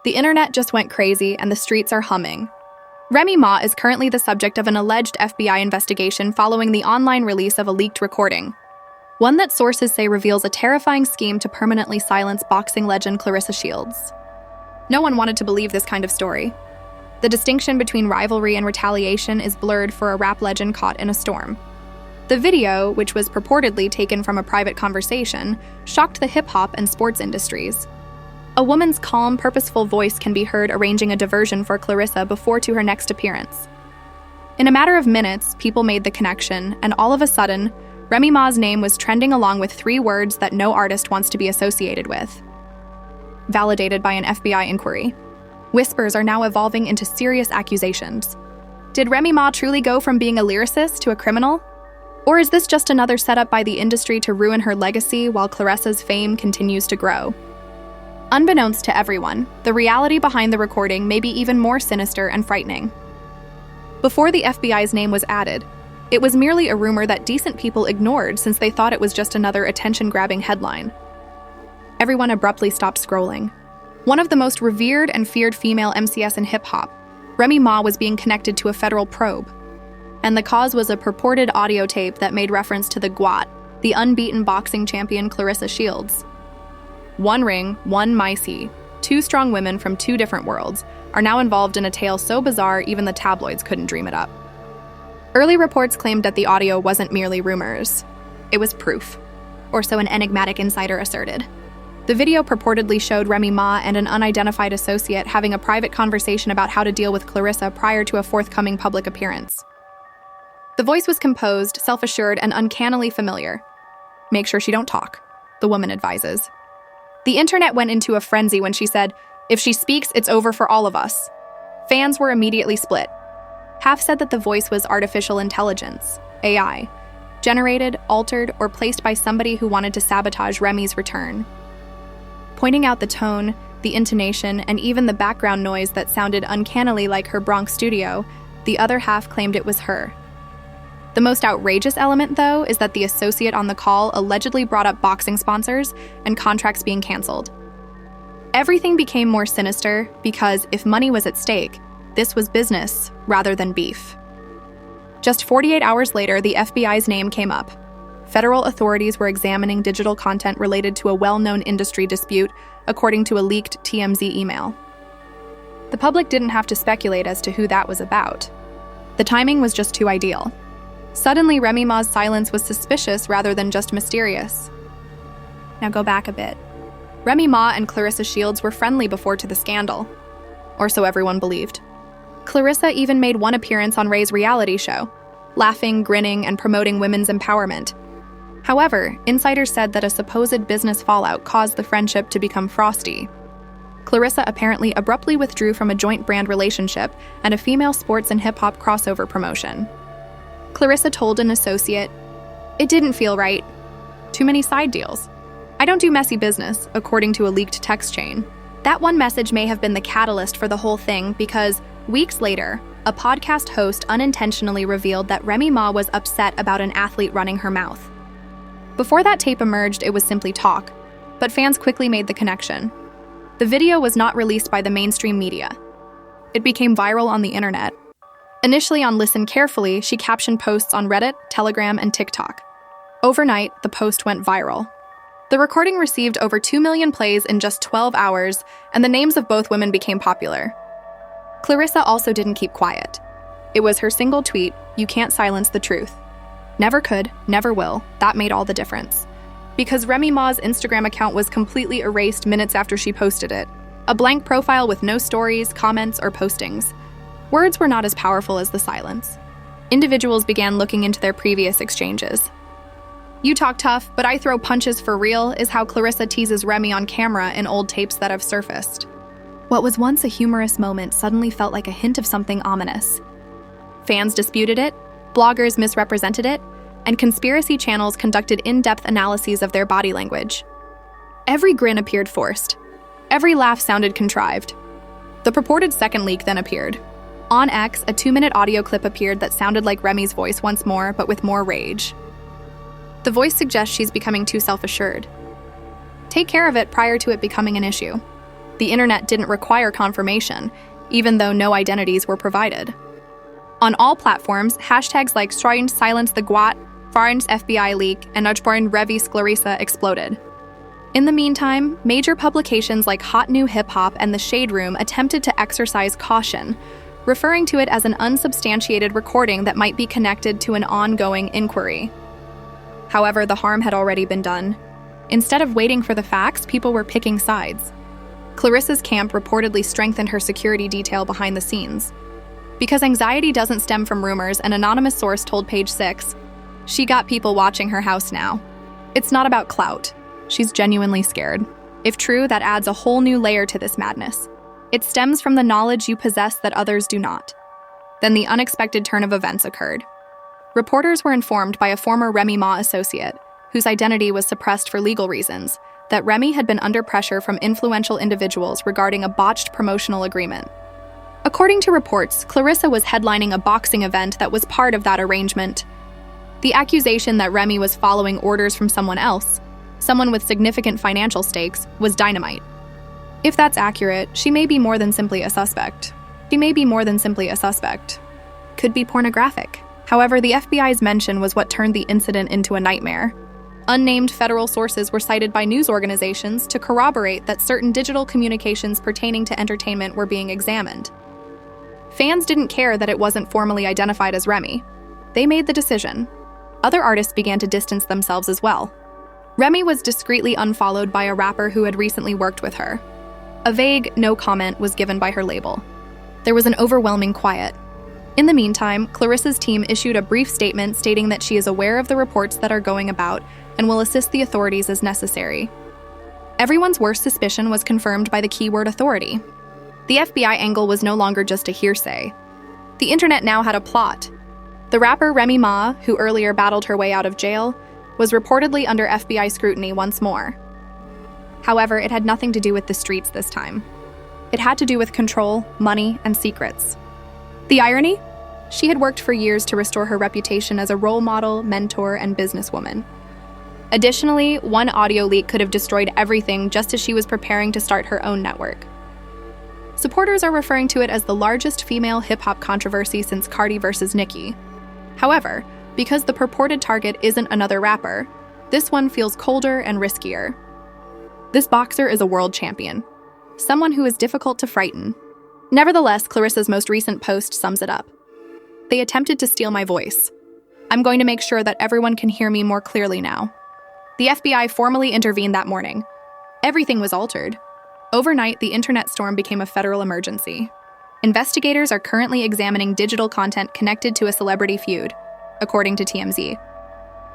The internet just went crazy and the streets are humming. Remy Ma is currently the subject of an alleged FBI investigation following the online release of a leaked recording. One that sources say reveals a terrifying scheme to permanently silence boxing legend Claressa Shields. No one wanted to believe this kind of story. The distinction between rivalry and retaliation is blurred for a rap legend caught in a storm. The video, which was purportedly taken from a private conversation, shocked the hip-hop and sports industries. A woman's calm, purposeful voice can be heard arranging a diversion for Claressa before to her next appearance. In a matter of minutes, people made the connection, and all of a sudden, Remy Ma's name was trending along with 3 words that no artist wants to be associated with. Validated by an FBI inquiry. Whispers are now evolving into serious accusations. Did Remy Ma truly go from being a lyricist to a criminal? Or is this just another setup by the industry to ruin her legacy while Claressa's fame continues to grow? Unbeknownst to everyone, the reality behind the recording may be even more sinister and frightening. Before the FBI's name was added, it was merely a rumor that decent people ignored since they thought it was just another attention-grabbing headline. Everyone abruptly stopped scrolling. One of the most revered and feared female MCs in hip-hop, Remy Ma was being connected to a federal probe. And the cause was a purported audio tape that made reference to the GWAT, the unbeaten boxing champion Claressa Shields. One ring, one Micey, 2 strong women from 2 different worlds, are now involved in a tale so bizarre even the tabloids couldn't dream it up. Early reports claimed that the audio wasn't merely rumors. It was proof, or so an enigmatic insider asserted. The video purportedly showed Remy Ma and an unidentified associate having a private conversation about how to deal with Claressa prior to a forthcoming public appearance. The voice was composed, self-assured, and uncannily familiar. Make sure she don't talk, the woman advises. The internet went into a frenzy when she said, "If she speaks, it's over for all of us." Fans were immediately split. Half said that the voice was artificial intelligence, AI, generated, altered, or placed by somebody who wanted to sabotage Remy's return. Pointing out the tone, the intonation, and even the background noise that sounded uncannily like her Bronx studio, the other half claimed it was her. The most outrageous element, though, is that the associate on the call allegedly brought up boxing sponsors and contracts being canceled. Everything became more sinister because if money was at stake, this was business rather than beef. Just 48 hours later, the FBI's name came up. Federal authorities were examining digital content related to a well-known industry dispute, according to a leaked TMZ email. The public didn't have to speculate as to who that was about. The timing was just too ideal. Suddenly, Remy Ma's silence was suspicious rather than just mysterious. Now go back a bit. Remy Ma and Claressa Shields were friendly before to the scandal. Or so everyone believed. Claressa even made one appearance on Ray's reality show, laughing, grinning, and promoting women's empowerment. However, insiders said that a supposed business fallout caused the friendship to become frosty. Claressa apparently abruptly withdrew from a joint brand relationship and a female sports and hip-hop crossover promotion. Claressa told an associate, "It didn't feel right. Too many side deals. I don't do messy business," according to a leaked text chain. That one message may have been the catalyst for the whole thing because, weeks later, a podcast host unintentionally revealed that Remy Ma was upset about an athlete running her mouth. Before that tape emerged, it was simply talk, but fans quickly made the connection. The video was not released by the mainstream media. It became viral on the internet. Initially on Listen Carefully, she captioned posts on Reddit, Telegram, and TikTok. Overnight, the post went viral. The recording received over 2 million plays in just 12 hours, and the names of both women became popular. Claressa also didn't keep quiet. It was her single tweet, "You can't silence the truth." Never could, never will, that made all the difference. Because Remy Ma's Instagram account was completely erased minutes after she posted it. A blank profile with no stories, comments, or postings. Words were not as powerful as the silence. Individuals began looking into their previous exchanges. "You talk tough, but I throw punches for real" is how Claressa teases Remy on camera in old tapes that have surfaced. What was once a humorous moment suddenly felt like a hint of something ominous. Fans disputed it, bloggers misrepresented it, and conspiracy channels conducted in-depth analyses of their body language. Every grin appeared forced. Every laugh sounded contrived. The purported second leak then appeared. On X, a 2-minute audio clip appeared that sounded like Remy's voice once more, but with more rage. The voice suggests she's becoming too self-assured. Take care of it prior to it becoming an issue. The internet didn't require confirmation, even though no identities were provided. On all platforms, hashtags like Schreien silence the Guat, Farns FBI leak, and Uchborn Revis Claressa exploded. In the meantime, major publications like Hot New Hip Hop and The Shade Room attempted to exercise caution, referring to it as an unsubstantiated recording that might be connected to an ongoing inquiry. However, the harm had already been done. Instead of waiting for the facts, people were picking sides. Claressa's camp reportedly strengthened her security detail behind the scenes. Because anxiety doesn't stem from rumors, an anonymous source told Page 6, she got people watching her house now. It's not about clout. She's genuinely scared. If true, that adds a whole new layer to this madness. It stems from the knowledge you possess that others do not. Then the unexpected turn of events occurred. Reporters were informed by a former Remy Ma associate, whose identity was suppressed for legal reasons, that Remy had been under pressure from influential individuals regarding a botched promotional agreement. According to reports, Claressa was headlining a boxing event that was part of that arrangement. The accusation that Remy was following orders from someone else, someone with significant financial stakes, was dynamite. If that's accurate, she may be more than simply a suspect. Could be pornographic. However, the FBI's mention was what turned the incident into a nightmare. Unnamed federal sources were cited by news organizations to corroborate that certain digital communications pertaining to entertainment were being examined. Fans didn't care that it wasn't formally identified as Remy. They made the decision. Other artists began to distance themselves as well. Remy was discreetly unfollowed by a rapper who had recently worked with her. A vague no comment was given by her label. There was an overwhelming quiet. In the meantime, Claressa's team issued a brief statement stating that she is aware of the reports that are going about and will assist the authorities as necessary. Everyone's worst suspicion was confirmed by the keyword authority. The FBI angle was no longer just a hearsay. The internet now had a plot. The rapper Remy Ma, who earlier battled her way out of jail, was reportedly under FBI scrutiny once more. However, it had nothing to do with the streets this time. It had to do with control, money, and secrets. The irony? She had worked for years to restore her reputation as a role model, mentor, and businesswoman. Additionally, one audio leak could have destroyed everything just as she was preparing to start her own network. Supporters are referring to it as the largest female hip-hop controversy since Cardi vs. Nicki. However, because the purported target isn't another rapper, this one feels colder and riskier. This boxer is a world champion, someone who is difficult to frighten. Nevertheless, Claressa's most recent post sums it up. They attempted to steal my voice. I'm going to make sure that everyone can hear me more clearly now. The FBI formally intervened that morning. Everything was altered. Overnight, the internet storm became a federal emergency. Investigators are currently examining digital content connected to a celebrity feud, according to TMZ.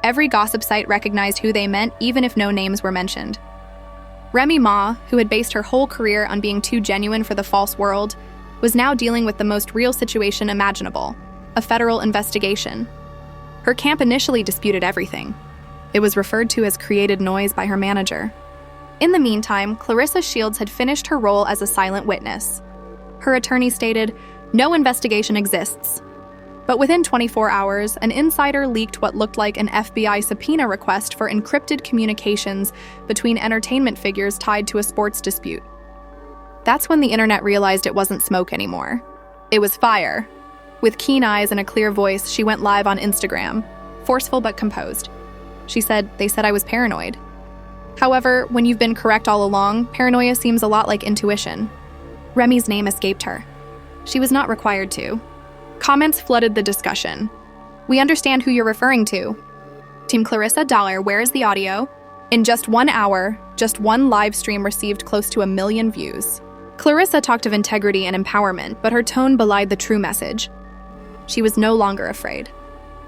Every gossip site recognized who they meant, even if no names were mentioned. Remy Ma, who had based her whole career on being too genuine for the false world, was now dealing with the most real situation imaginable, a federal investigation. Her camp initially disputed everything. It was referred to as created noise by her manager. In the meantime, Claressa Shields had finished her role as a silent witness. Her attorney stated, "No investigation exists." But within 24 hours, an insider leaked what looked like an FBI subpoena request for encrypted communications between entertainment figures tied to a sports dispute. That's when the internet realized it wasn't smoke anymore. It was fire. With keen eyes and a clear voice, she went live on Instagram, forceful but composed. She said, "They said I was paranoid." However, when you've been correct all along, paranoia seems a lot like intuition. Remy's name escaped her. She was not required to. Comments flooded the discussion. "We understand who you're referring to." Team Claressa Dollar, where is the audio? In just 1 hour, just one live stream received close to 1 million views. Claressa talked of integrity and empowerment, but her tone belied the true message. She was no longer afraid.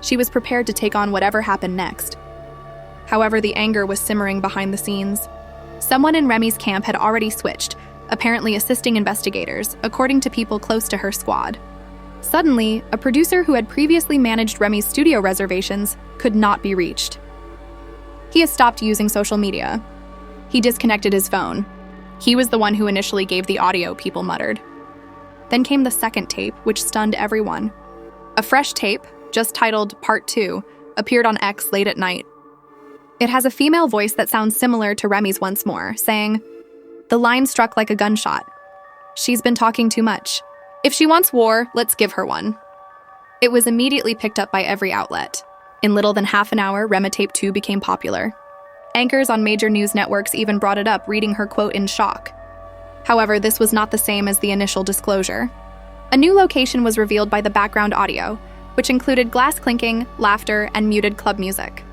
She was prepared to take on whatever happened next. However, the anger was simmering behind the scenes. Someone in Remy's camp had already switched, apparently assisting investigators, according to people close to her squad. Suddenly, a producer who had previously managed Remy's studio reservations could not be reached. He has stopped using social media. He disconnected his phone. He was the one who initially gave the audio, people muttered. Then came the second tape, which stunned everyone. A fresh tape, just titled Part 2, appeared on X late at night. It has a female voice that sounds similar to Remy's once more, saying, The line struck like a gunshot. She's been talking too much. If she wants war, let's give her one. It was immediately picked up by every outlet. In little than half an hour, Remy Tape 2 became popular. Anchors on major news networks even brought it up, reading her quote in shock. However, this was not the same as the initial disclosure. A new location was revealed by the background audio, which included glass clinking, laughter, and muted club music.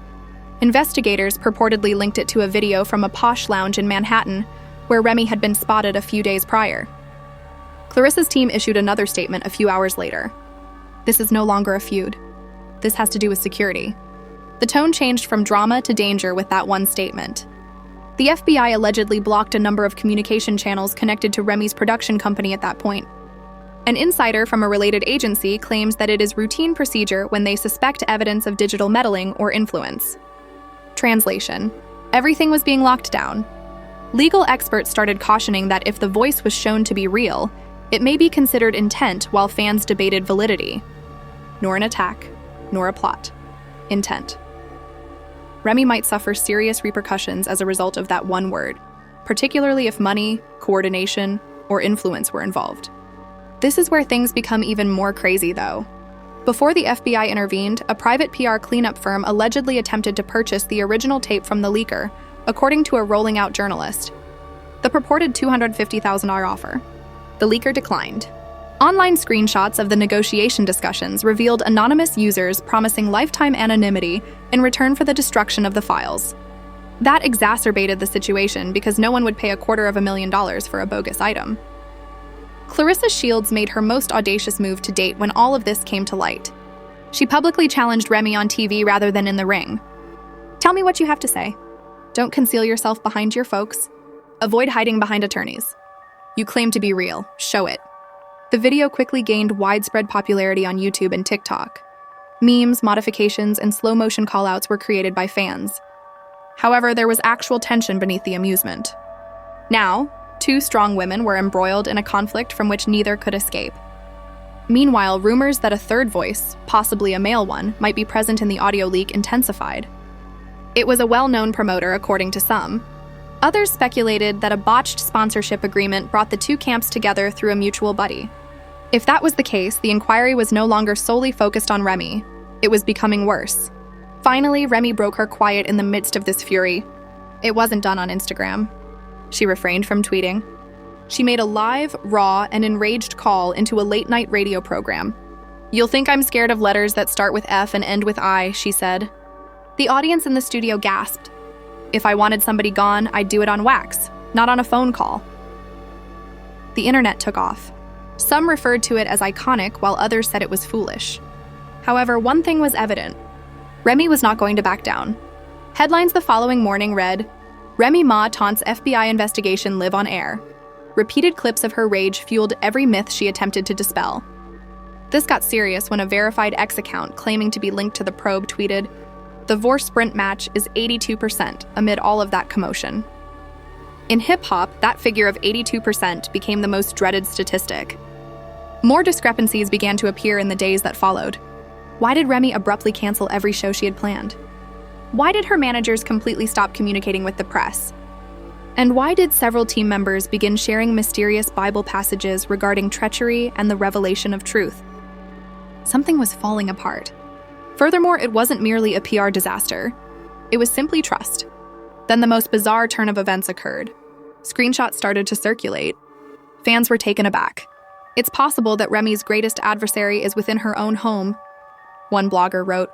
Investigators purportedly linked it to a video from a posh lounge in Manhattan, where Remy had been spotted a few days prior. Claressa's team issued another statement a few hours later. This is no longer a feud. This has to do with security. The tone changed from drama to danger with that one statement. The FBI allegedly blocked a number of communication channels connected to Remy's production company at that point. An insider from a related agency claims that it is routine procedure when they suspect evidence of digital meddling or influence. Translation: everything was being locked down. Legal experts started cautioning that if the voice was shown to be real, it may be considered intent, while fans debated validity. Nor an attack, nor a plot. Intent. Remy might suffer serious repercussions as a result of that one word, particularly if money, coordination, or influence were involved. This is where things become even more crazy, though. Before the FBI intervened, a private PR cleanup firm allegedly attempted to purchase the original tape from the leaker, according to a Rolling Out journalist. The purported $250,000 offer. The leaker declined. Online screenshots of the negotiation discussions revealed anonymous users promising lifetime anonymity in return for the destruction of the files. That exacerbated the situation because no one would pay $250,000 for a bogus item. Claressa Shields made her most audacious move to date when all of this came to light. She publicly challenged Remy on TV rather than in the ring. Tell me what you have to say. Don't conceal yourself behind your folks. Avoid hiding behind attorneys. You claim to be real. Show it. The video quickly gained widespread popularity on YouTube and TikTok. Memes, modifications, and slow-motion callouts were created by fans. However, there was actual tension beneath the amusement. Now, two strong women were embroiled in a conflict from which neither could escape. Meanwhile, rumors that a third voice, possibly a male one, might be present in the audio leak intensified. It was a well-known promoter, according to some. Others speculated that a botched sponsorship agreement brought the two camps together through a mutual buddy. If that was the case, the inquiry was no longer solely focused on Remy. It was becoming worse. Finally, Remy broke her quiet in the midst of this fury. It wasn't done on Instagram. She refrained from tweeting. She made a live, raw, and enraged call into a late-night radio program. "You'll think I'm scared of letters that start with F and end with I," she said. The audience in the studio gasped. If I wanted somebody gone, I'd do it on wax, not on a phone call. The internet took off. Some referred to it as iconic, while others said it was foolish. However, one thing was evident. Remy was not going to back down. Headlines the following morning read, "Remy Ma taunts FBI investigation live on air." Repeated clips of her rage fueled every myth she attempted to dispel. This got serious when a verified X account claiming to be linked to the probe tweeted, "The Vor sprint match is 82% amid all of that commotion." In hip-hop, that figure of 82% became the most dreaded statistic. More discrepancies began to appear in the days that followed. Why did Remy abruptly cancel every show she had planned? Why did her managers completely stop communicating with the press? And why did several team members begin sharing mysterious Bible passages regarding treachery and the revelation of truth? Something was falling apart. Furthermore, it wasn't merely a PR disaster. It was simply trust. Then the most bizarre turn of events occurred. Screenshots started to circulate. Fans were taken aback. It's possible that Remy's greatest adversary is within her own home, one blogger wrote.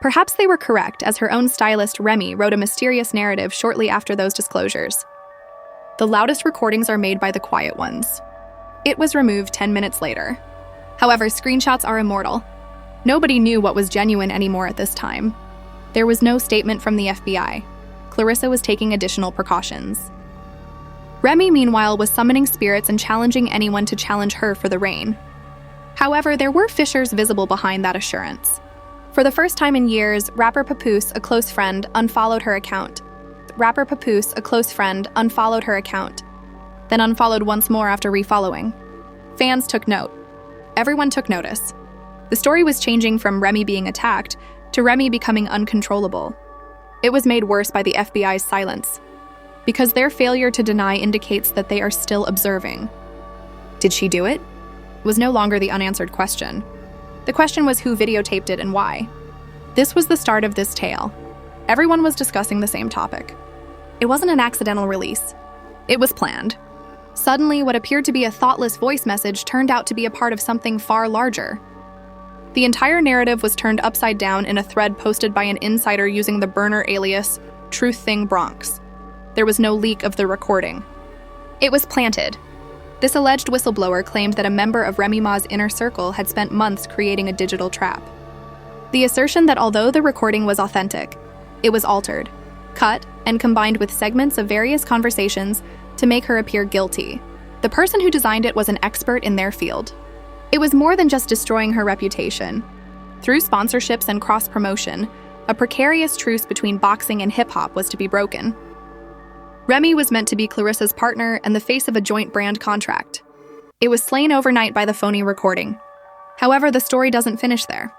Perhaps they were correct, as her own stylist Remy wrote a mysterious narrative shortly after those disclosures. The loudest recordings are made by the quiet ones. It was removed 10 minutes later. However, screenshots are immortal. Nobody knew what was genuine anymore at this time. There was no statement from the FBI. Claressa was taking additional precautions. Remy, meanwhile, was summoning spirits and challenging anyone to challenge her for the reign. However, there were fissures visible behind that assurance. For the first time in years, rapper Papoose, a close friend, unfollowed her account. Then unfollowed once more after refollowing. Fans took note. Everyone took notice. The story was changing from Remy being attacked to Remy becoming uncontrollable. It was made worse by the FBI's silence. because their failure to deny indicates that they are still observing. Did she do it? Was no longer the unanswered question. The question was who videotaped it and why. This was the start of this tale. Everyone was discussing the same topic. It wasn't an accidental release. It was planned. Suddenly, what appeared to be a thoughtless voice message turned out to be a part of something far larger. The entire narrative was turned upside down in a thread posted by an insider using the burner alias Truth Thing Bronx. There was no leak of the recording. It was planted. This alleged whistleblower claimed that a member of Remy Ma's inner circle had spent months creating a digital trap. The assertion that although the recording was authentic, it was altered, cut, and combined with segments of various conversations to make her appear guilty. The person who designed it was an expert in their field. It was more than just destroying her reputation. Through sponsorships and cross-promotion, a precarious truce between boxing and hip-hop was to be broken. Remy was meant to be Claressa's partner and the face of a joint brand contract. It was slain overnight by the phony recording. However, the story doesn't finish there.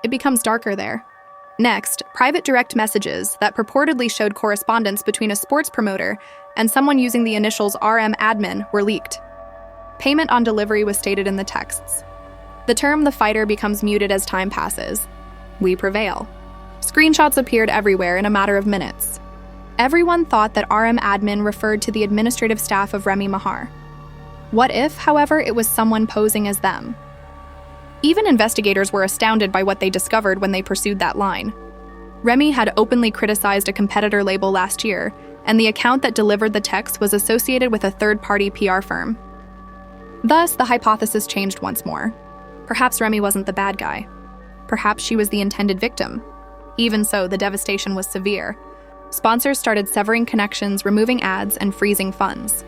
It becomes darker there. Next, private direct messages that purportedly showed correspondence between a sports promoter and someone using the initials RM admin were leaked. Payment on delivery was stated in the texts. The term "the fighter" becomes muted as time passes. We prevail. Screenshots appeared everywhere in a matter of minutes. Everyone thought that RM admin referred to the administrative staff of Remy Mahar. What if, however, it was someone posing as them? Even investigators were astounded by what they discovered when they pursued that line. Remy had openly criticized a competitor label last year, and the account that delivered the text was associated with a third-party PR firm. Thus, the hypothesis changed once more. Perhaps Remy wasn't the bad guy. Perhaps she was the intended victim. Even so, the devastation was severe. Sponsors started severing connections, removing ads, and freezing funds.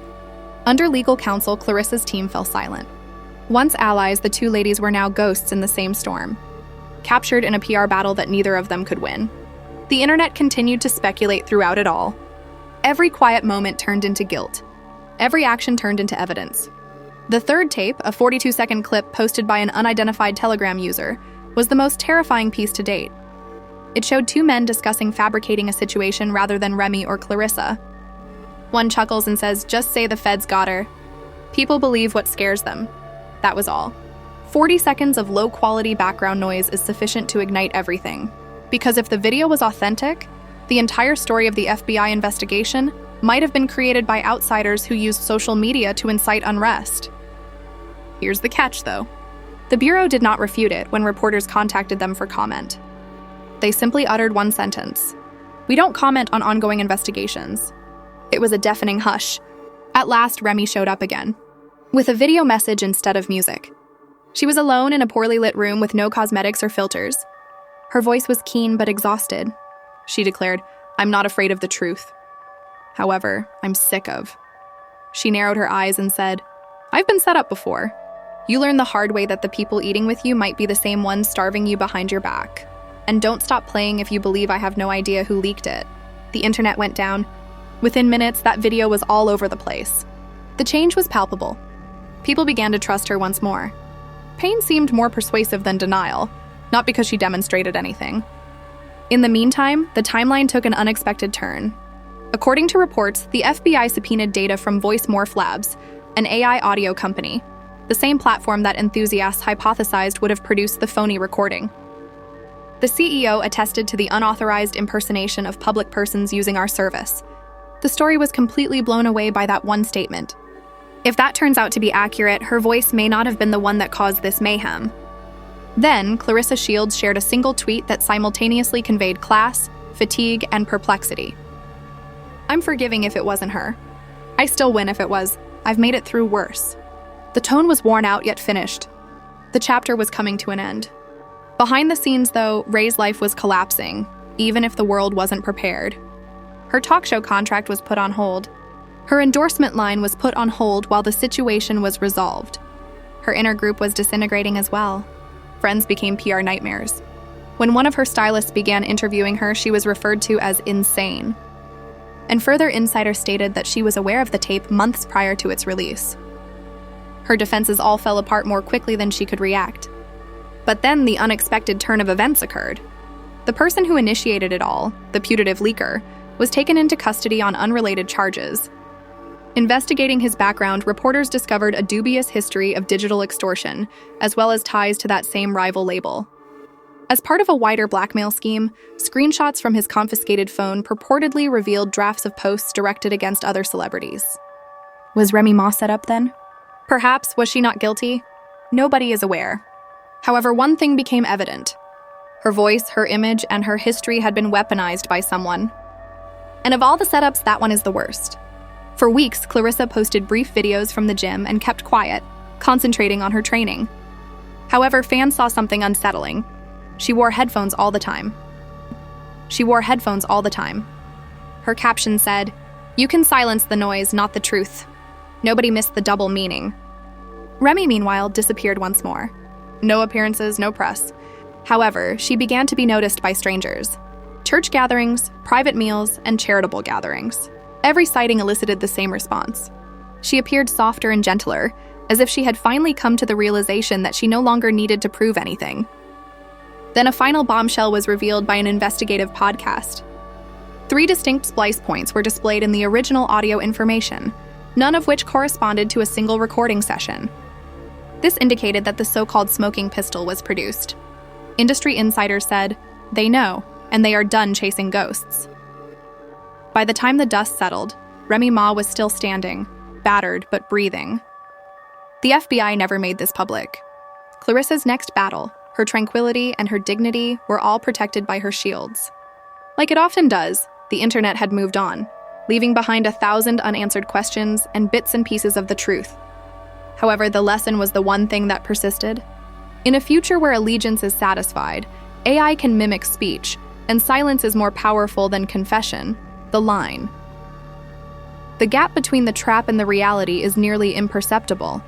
Under legal counsel, Claressa's team fell silent. Once allies, the two ladies were now ghosts in the same storm, captured in a PR battle that neither of them could win. The internet continued to speculate throughout it all. Every quiet moment turned into guilt. Every action turned into evidence. The third tape, a 42-second clip posted by an unidentified Telegram user, was the most terrifying piece to date. It showed two men discussing fabricating a situation rather than Remy or Claressa. One chuckles and says, "Just say the feds got her." People believe what scares them. That was all. 40 seconds of low-quality background noise is sufficient to ignite everything. Because if the video was authentic, the entire story of the FBI investigation might have been created by outsiders who used social media to incite unrest. Here's the catch, though. The Bureau did not refute it when reporters contacted them for comment. They simply uttered one sentence: "We don't comment on ongoing investigations." It was a deafening hush. At last, Remy showed up again, with a video message instead of music. She was alone in a poorly lit room with no cosmetics or filters. Her voice was keen but exhausted. She declared, "I'm not afraid of the truth. However, I'm sick of." She narrowed her eyes and said, "I've been set up before. You learn the hard way that the people eating with you might be the same ones starving you behind your back. And don't stop playing if you believe I have no idea who leaked it." The internet went down. Within minutes, that video was all over the place. The change was palpable. People began to trust her once more. Pain seemed more persuasive than denial, not because she demonstrated anything. In the meantime, the timeline took an unexpected turn. According to reports, the FBI subpoenaed data from Voice Morph Labs, an AI audio company, the same platform that enthusiasts hypothesized would have produced the phony recording. The CEO attested to the unauthorized impersonation of public persons using our service. The story was completely blown away by that one statement. If that turns out to be accurate, her voice may not have been the one that caused this mayhem. Then, Claressa Shields shared a single tweet that simultaneously conveyed class, fatigue, and perplexity. "I'm forgiving if it wasn't her. I still win if it was. I've made it through worse." The tone was worn out yet finished. The chapter was coming to an end. Behind the scenes, though, Ray's life was collapsing, even if the world wasn't prepared. Her talk show contract was put on hold. Her endorsement line was put on hold while the situation was resolved. Her inner group was disintegrating as well. Friends became PR nightmares. When one of her stylists began interviewing her, she was referred to as insane. And further insiders stated that she was aware of the tape months prior to its release. Her defenses all fell apart more quickly than she could react. But then the unexpected turn of events occurred. The person who initiated it all, the putative leaker, was taken into custody on unrelated charges. Investigating his background, reporters discovered a dubious history of digital extortion, as well as ties to that same rival label. As part of a wider blackmail scheme, screenshots from his confiscated phone purportedly revealed drafts of posts directed against other celebrities. Was Remy Ma set up then? Perhaps was she not guilty? Nobody is aware. However, one thing became evident. Her voice, her image, and her history had been weaponized by someone. And of all the setups, that one is the worst. For weeks, Claressa posted brief videos from the gym and kept quiet, concentrating on her training. However, fans saw something unsettling. She wore headphones all the time. Her caption said, "You can silence the noise, not the truth." Nobody missed the double meaning. Remy, meanwhile, disappeared once more. No appearances, no press. However, she began to be noticed by strangers. Church gatherings, private meals, and charitable gatherings. Every sighting elicited the same response. She appeared softer and gentler, as if she had finally come to the realization that she no longer needed to prove anything. Then a final bombshell was revealed by an investigative podcast. 3 distinct splice points were displayed in the original audio information, none of which corresponded to a single recording session. This indicated that the so-called smoking pistol was produced. Industry insiders said, "They know, and they are done chasing ghosts." By the time the dust settled, Remy Ma was still standing, battered but breathing. The FBI never made this public. Claressa's next battle, her tranquility and her dignity, were all protected by her shields. Like it often does, the internet had moved on, leaving behind 1,000 unanswered questions and bits and pieces of the truth. However, the lesson was the one thing that persisted. In a future where allegiance is satisfied, AI can mimic speech, and silence is more powerful than confession, the line. The gap between the trap and the reality is nearly imperceptible.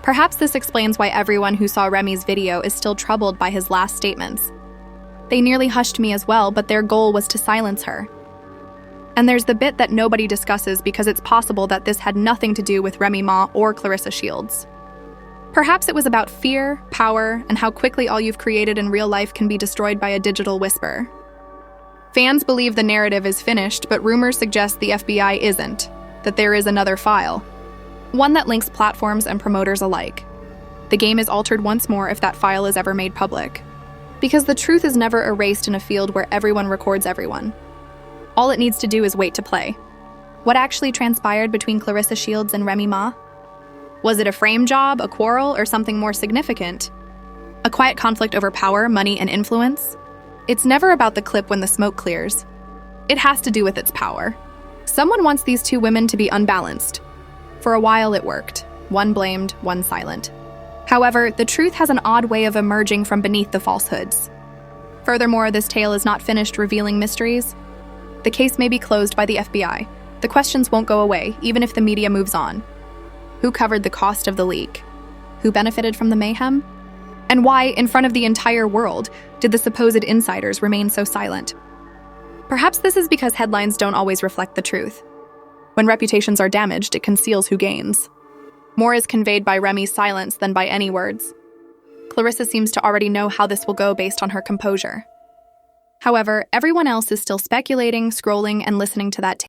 Perhaps this explains why everyone who saw Remy's video is still troubled by his last statements. They nearly hushed me as well, but their goal was to silence her. And there's the bit that nobody discusses because it's possible that this had nothing to do with Remy Ma or Claressa Shields. Perhaps it was about fear, power, and how quickly all you've created in real life can be destroyed by a digital whisper. Fans believe the narrative is finished, but rumors suggest the FBI isn't, that there is another file. One that links platforms and promoters alike. The game is altered once more if that file is ever made public. Because the truth is never erased in a field where everyone records everyone. All it needs to do is wait to play. What actually transpired between Claressa Shields and Remy Ma? Was it a frame job, a quarrel, or something more significant? A quiet conflict over power, money, and influence? It's never about the clip when the smoke clears. It has to do with its power. Someone wants these two women to be unbalanced. For a while it worked. One blamed, one silent. However, the truth has an odd way of emerging from beneath the falsehoods. Furthermore, this tale is not finished revealing mysteries. The case may be closed by the FBI. The questions won't go away, even if the media moves on. Who covered the cost of the leak? Who benefited from the mayhem? And why, in front of the entire world, did the supposed insiders remain so silent? Perhaps this is because headlines don't always reflect the truth. When reputations are damaged, it conceals who gains. More is conveyed by Remy's silence than by any words. Claressa seems to already know how this will go based on her composure. However, everyone else is still speculating, scrolling, and listening to that